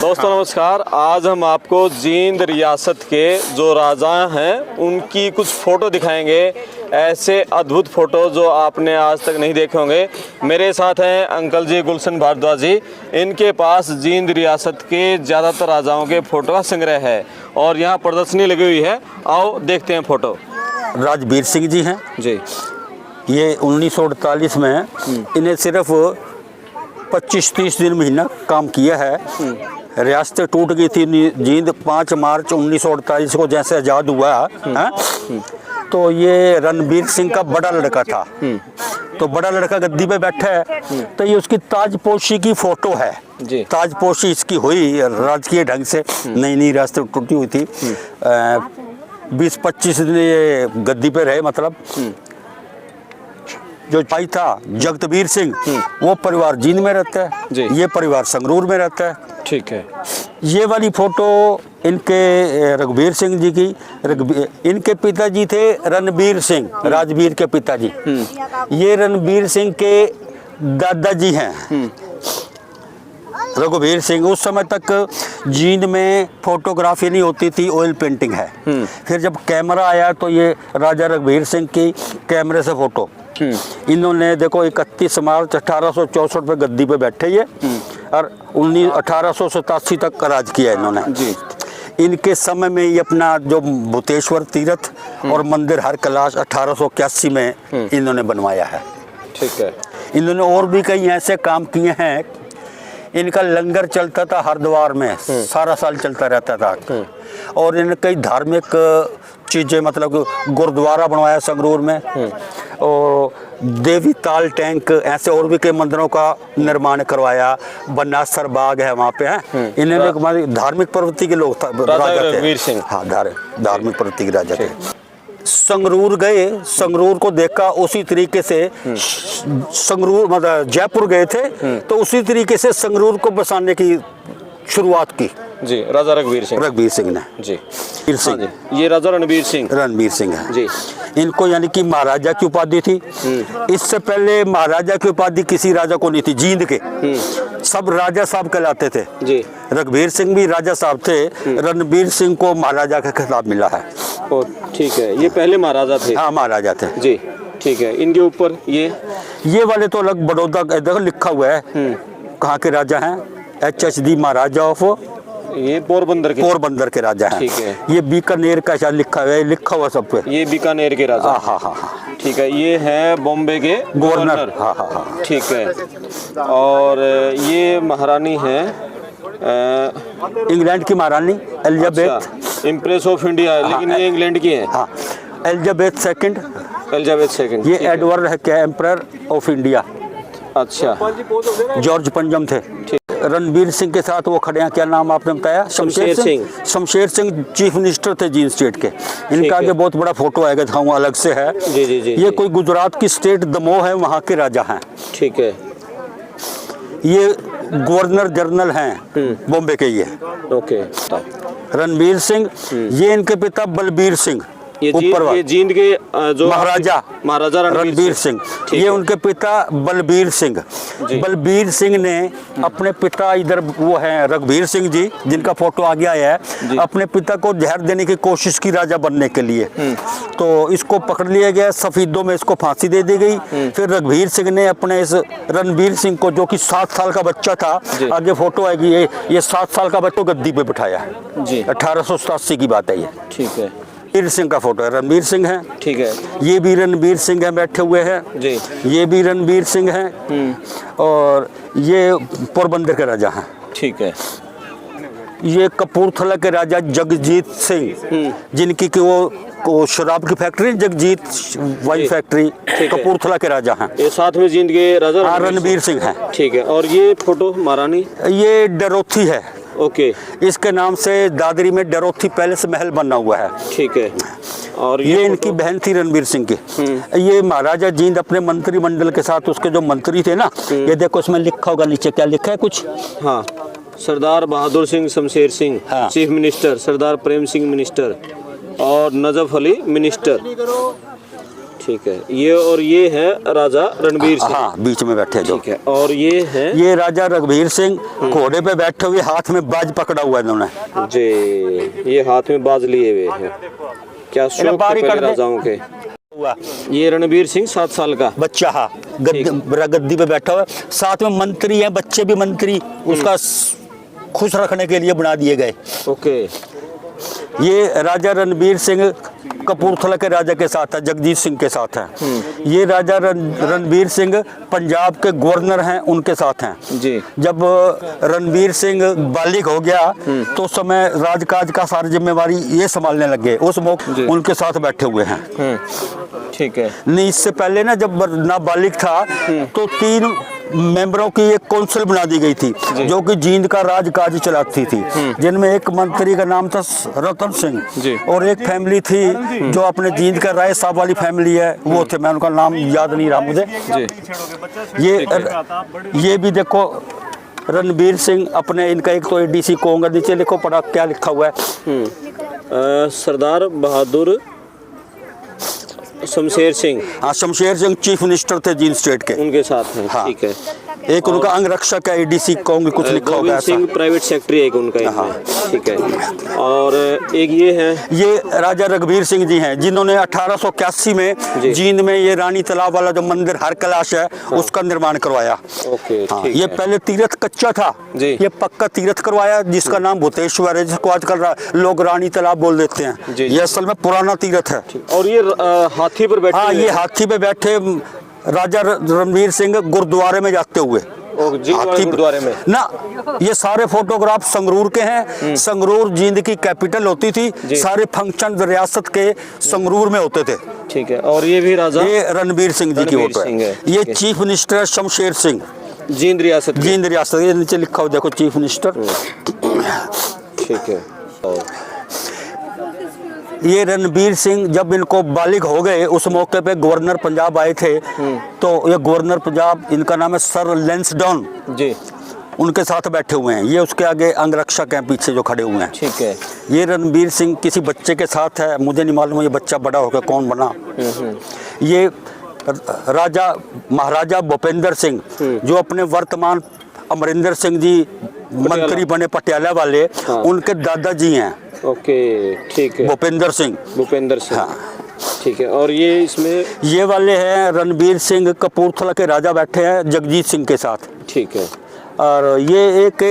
दोस्तों नमस्कार। आज हम आपको जींद रियासत के जो राजा हैं उनकी कुछ फ़ोटो दिखाएंगे। ऐसे अद्भुत फ़ोटो जो आपने आज तक नहीं देखे होंगे। मेरे साथ हैं अंकल जी गुलशन भारद्वाज जी। इनके पास जींद रियासत के ज़्यादातर राजाओं के फ़ोटो का संग्रह है और यहाँ प्रदर्शनी लगी हुई है। आओ देखते हैं फ़ोटो। राजवीर सिंह जी हैं जी। ये 1948 में इन्हें सिर्फ 25-30 दिन महीना काम किया है। रियासतें टूट गई थी। जींद 5 मार्च 1948 को जैसे आज़ाद हुआ है, तो ये रणबीर सिंह का बड़ा लड़का था। तो बड़ा लड़का गद्दी पे बैठा है, तो ये उसकी ताजपोशी की फ़ोटो है जी। ताजपोशी इसकी हुई राजकीय ढंग से। नई नई रियासतें टूटी हुई थी। 20-25 दिन ये गद्दी पे रहे। मतलब जो भाई था जगतवीर सिंह, वो परिवार जींद में रहता है जी। ये परिवार संगरूर में रहता है। ठीक है। ये वाली फोटो इनके रघुवीर सिंह जी की। इनके पिताजी थे रणबीर सिंह, राजवीर के पिताजी। ये रणबीर सिंह के दादाजी हैं रघुवीर सिंह। उस समय तक जींद में फोटोग्राफी नहीं होती थी, ऑयल पेंटिंग है। फिर जब कैमरा आया तो ये राजा रघुवीर सिंह की कैमरे से फोटो। इन्होंने देखो 31 मार्च 1864 पे गद्दी पे बैठे ये और 1887 तक राज किया इन्होंने जी। इनके समय में ये अपना जो भूतेश्वर तीर्थ और मंदिर हर कैलाश 1881 में इन्होंने बनवाया है। ठीक है। इन्होंने और भी कई ऐसे काम किए हैं। इनका लंगर चलता था हरिद्वार में, सारा साल चलता रहता था। और इन्होंने कई धार्मिक चीज़ें, मतलब गुरुद्वारा बनवाया संगरूर में, और देवी ताल टैंक, ऐसे और भी कई मंदिरों का निर्माण करवाया। बनासर बाग है वहाँ पे है। इन्होंने धार्मिक प्रवृत्ति के लोग राजा थे। हाँ, धार्मिक प्रवृत्ति के राजा थे। संगरूर गए, संगरूर को देखा उसी तरीके से संगरूर, मतलब जयपुर गए थे तो उसी तरीके से संगरूर को बसाने की शुरुआत की जी। राजा रघुवीर सिंह ने जी। हाँ, ये राजा रणबीर सिंह है जी। इनको यानी कि महाराजा की उपाधि थी। इससे पहले महाराजा की उपाधि किसी राजा को नहीं थी जींद के। सब राजा साहब कहलाते थे जी। रघुवीर सिंह भी राजा साहब थे। रणबीर सिंह को महाराजा का खिताब मिला है। ठीक है। ये पहले महाराजा थे। हाँ, महाराजा थे जी। ठीक है। इनके ऊपर ये वाले तो अलग बड़ौदा लिखा हुआ है। कहाँ के राजा हैं? HHD महाराजा ऑफ, ये पोरबंदर के राजा हैं। ठीक है। ये बीकानेर का शायद लिखा हुआ सब पे। ये बीकानेर के राजा। हाँ। ठीक है। ये है बॉम्बे के गवर्नर। हाँ। ठीक है। और ये महारानी है इंग्लैंड की महारानी एलिजाबेथ। इम्प्रेस ऑफ इंडिया है, लेकिन ये इंग्लैंड की है। हाँ, एलिजाबेथ सेकंड। ये एडवर्ड है क्या, एम्परर ऑफ इंडिया। अच्छा। जॉर्ज पंजम थे। रणबीर सिंह के साथ वो खड़े हैं, क्या नाम आपने बताया? शमशेर सिंह चीफ मिनिस्टर थे जींद स्टेट के। इनका आगे बहुत बड़ा फोटो आएगा, दिखाऊंगा, अलग से है जी। ये कोई गुजरात की स्टेट दमोह है, वहाँ के राजा हैं। ठीक है। ये गवर्नर जनरल हैं बॉम्बे के। ये ओके। रणबीर सिंह, ये इनके पिता बलबीर सिंह, ये जींद के जो महाराजा रणबीर सिंह। ये उनके पिता बलबीर सिंह ने अपने पिता, इधर वो हैं रघुवीर सिंह जी जिनका फोटो आगे आया है, अपने पिता को जहर देने की कोशिश की राजा बनने के लिए। तो इसको पकड़ लिया गया, सफीदों में इसको फांसी दे दी गई। फिर रघुवीर सिंह ने अपने इस रणबीर सिंह को, जो कि 7 साल का बच्चा था, आगे फोटो आएगी, ये 7 साल का बच्चा गद्दी पे बिठाया जी। 1887 की बात है ये। ठीक है। रणबीर सिंह का फोटो है, रणबीर सिंह है। ठीक है। ये भी रणबीर सिंह है, बैठे हुए हैं जी। ये भी रणबीर सिंह हैं। और ये पोरबंदर के राजा हैं। ठीक है। ये कपूरथला के राजा जगजीत सिंह, जिनकी कि वो शराब की factory, Jagjit wine factory, Kapurthala के राजा हैं। ये साथ में जींद के राजा रणबीर सिंह हैं। ठीक है। और ये फोटो महारानी, ये डरोथी है। ओके। इसके नाम से दादरी में डरोथी पैलेस महल बना हुआ है। ठीक है। और ये इनकी बहन थी रणबीर सिंह की। ये महाराजा जींद अपने मंत्रिमंडल के साथ, उसके जो मंत्री थे ना, ये देखो इसमें लिखा होगा नीचे, क्या लिखा है कुछ? हाँ, सरदार बहादुर सिंह शमशेर सिंह चीफ मिनिस्टर, सरदार प्रेम सिंह मिनिस्टर और नजफ अली मिनिस्टर। ठीक है। ये है राजा रणबीर सिंह। हाँ, बीच में बैठे जो। ठीक है। और ये है ये राजा रघुवीर सिंह घोड़े पे बैठे हुए, हाथ में बाज पकड़ा हुआ है इन्होंने जी। ये हाथ में बाज लिए हुए हैं। क्या शौक थे पहले राजाओं के। हुआ ये रणबीर सिंह 7 साल का बच्चा, हाँ, गद्दी पे बैठा हुआ। साथ में मंत्री हैं, बच्चे भी मंत्री उसका खुश रखने के लिए बना दिए गए। ओके। ये राजा रणबीर सिंह कपूरथला के राजा के साथ है, जगजीत सिंह के साथ है। ये राजा रणबीर सिंह पंजाब के गवर्नर हैं, उनके साथ हैं जी। जब रणबीर सिंह बालिग हो गया तो उस समय राजकाज का सारी जिम्मेवारी ये संभालने लगे, उस मौके उनके साथ बैठे हुए हैं। ठीक है। नहीं, इससे पहले ना जब नाबालिग था तो 3 मेंबरों की एक काउंसिल बना दी गई थी जो कि जींद का राजकाज चलाती थी, जिनमें एक मंत्री का नाम था रतन सिंह और एक फैमिली थी जो अपने जींद का राय साहब वाली फैमिली है, वो थे, मैं उनका नाम याद नहीं रहा मुझे। ये भी देखो रणबीर सिंह अपने, इनका एक तो एडीसी कहूँगा, नीचे लिखो पढ़ा क्या लिखा हुआ है। सरदार बहादुर शमशेर सिंह। हाँ, शमशेर सिंह चीफ मिनिस्टर थे जींद स्टेट के, उनके साथ हैं। हाँ। ठीक है। एक उनका अंगरक्षक है, एडीसी कहूँगी, कुछ लिखा होगा ऐसा। सिंह प्राइवेट सेक्रेटरी एक उनका। हाँ। ठीक है। और एक ये है, ये राजा रघुवीर सिंह जी हैं जिन्होंने 1881 में जींद में ये रानी तालाब वाला जो मंदिर हर कैलाश है उसका निर्माण करवाया। ओके। हाँ, ये पहले तीर्थ कच्चा था, ये पक्का तीर्थ करवाया जिसका नाम भूतेश्वर है, जिसको आजकल लोग रानी तालाब बोल देते हैं। ये असल में पुराना तीर्थ है। और ये हाथी पर बैठे, हाँ, ये हाथी पे बैठे राजा रणबीर सिंह गुरुद्वारे में जाते हुए, गुरुद्वारे में ना, ये सारे फोटोग्राफ संगरूर के हैं। संगरूर जींद की कैपिटल होती थी, सारे फंक्शन रियासत के संगरूर में होते थे। ठीक है। और ये भी राजा, ये रणबीर सिंह जी की फोटो है। ये चीफ मिनिस्टर शमशेर सिंह, जींद रियासत। जींद रियासत, ये नीचे लिखा हुआ देखो चीफ मिनिस्टर। ठीक है। ये रणबीर सिंह जब इनको बालिग हो गए उस मौके पे गवर्नर पंजाब आए थे, तो ये गवर्नर पंजाब, इनका नाम है सर लैंसडाउन जी, उनके साथ बैठे हुए हैं। ये उसके आगे अंगरक्षक हैं पीछे जो खड़े हुए हैं। ठीक है। ये रणबीर सिंह किसी बच्चे के साथ है, मुझे नहीं मालूम ये बच्चा बड़ा होकर कौन बना। ये राजा महाराजा भूपेंद्र सिंह जो अपने वर्तमान अमरिंदर सिंह जी मंत्री बने पटियाला वाले, उनके दादाजी हैं। ओके। ठीक है। भूपेंद्र सिंह। हाँ। ठीक है। और ये इसमें ये वाले हैं रणबीर सिंह कपूरथला के राजा बैठे हैं जगजीत सिंह के साथ। ठीक है। और ये एक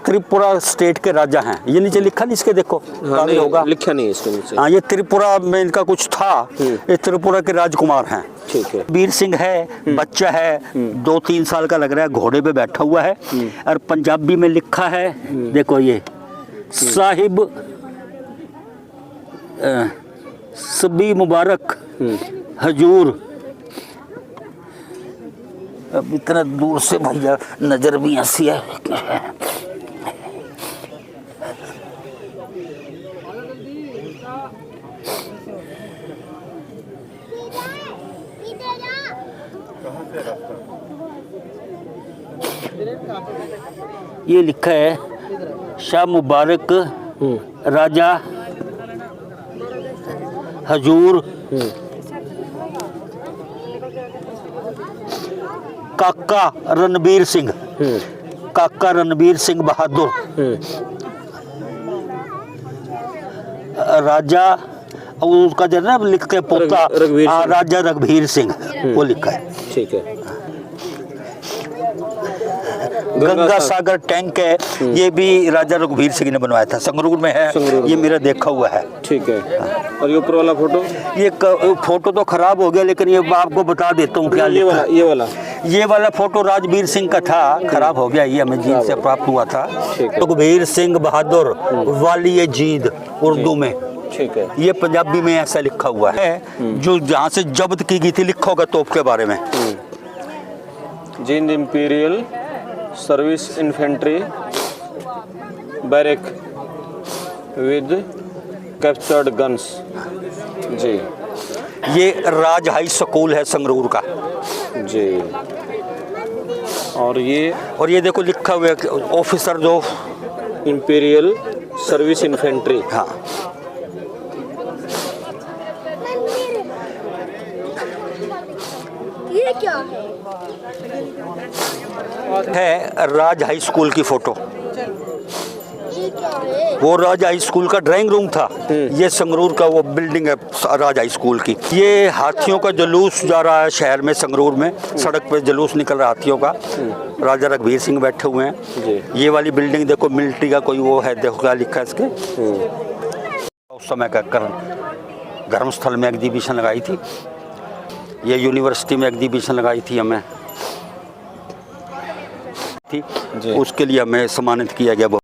त्रिपुरा स्टेट के राजा हैं। ये नीचे लिखा नहीं इसके, देखो। हाँ, नहीं होगा, लिखा नहीं इसके नीचे। हाँ, ये त्रिपुरा में इनका कुछ था, ये त्रिपुरा के राजकुमार हैं। ठीक है। वीर सिंह है, बच्चा है, 2-3 साल का लग रहा है, घोड़े पे बैठा हुआ है। और पंजाबी में लिखा है, देखो ये साहिब सबी मुबारक हजूर। अब इतना दूर से भैया नजर भी ऐसी है। ये लिखा है शाह मुबारक राजा हजूर काका रणबीर सिंह, काका रणबीर सिंह बहादुर राजा, और उसका जो ना लिखते पोता राजा रघुवीर सिंह, वो लिखा है। ठीक है। गंगा सागर टैंक है, ये भी राजा रघुवीर सिंह ने बनवाया था, संगरूर में है, ये मेरा देखा हुआ है। ठीक है। और ये ऊपर वाला फोटो, ये फोटो तो खराब हो गया, लेकिन ये आपको बता देता हूँ क्या। ये वाला फोटो राजवीर सिंह का था, खराब हो गया, ये हमें जींद से प्राप्त हुआ था। रघुवीर सिंह बहादुर वाली जींद उर्दू में। ठीक है। ये पंजाबी में ऐसा लिखा हुआ है, जो जहाँ से जब्त की गई थी, लिखा होगा तोप के बारे में। Jind imperial service infantry barrack with captured guns जी। ये राज हाई स्कूल है संगरूर का जी। और ये देखो लिखा हुआ है ऑफिसर जो इंपीरियल सर्विस इन्फेंट्री। हाँ। है राज हाई स्कूल की फोटो। वो राज हाई स्कूल का ड्राइंग रूम था। ये संगरूर का वो बिल्डिंग है राज हाई स्कूल की। ये हाथियों का जुलूस जा रहा है शहर में, संगरूर में सड़क पे जुलूस निकल रहा है हाथियों का। राजा रघबीर सिंह बैठे हुए हैं। ये वाली बिल्डिंग देखो मिलिट्री का कोई वो है, देखो क्या लिखा है इसके। उस समय का धर्मस्थल में एग्जीबिशन लगाई थी, ये यूनिवर्सिटी में एग्जीबिशन लगाई थी हमें थी, उसके लिए हमें सम्मानित किया गया।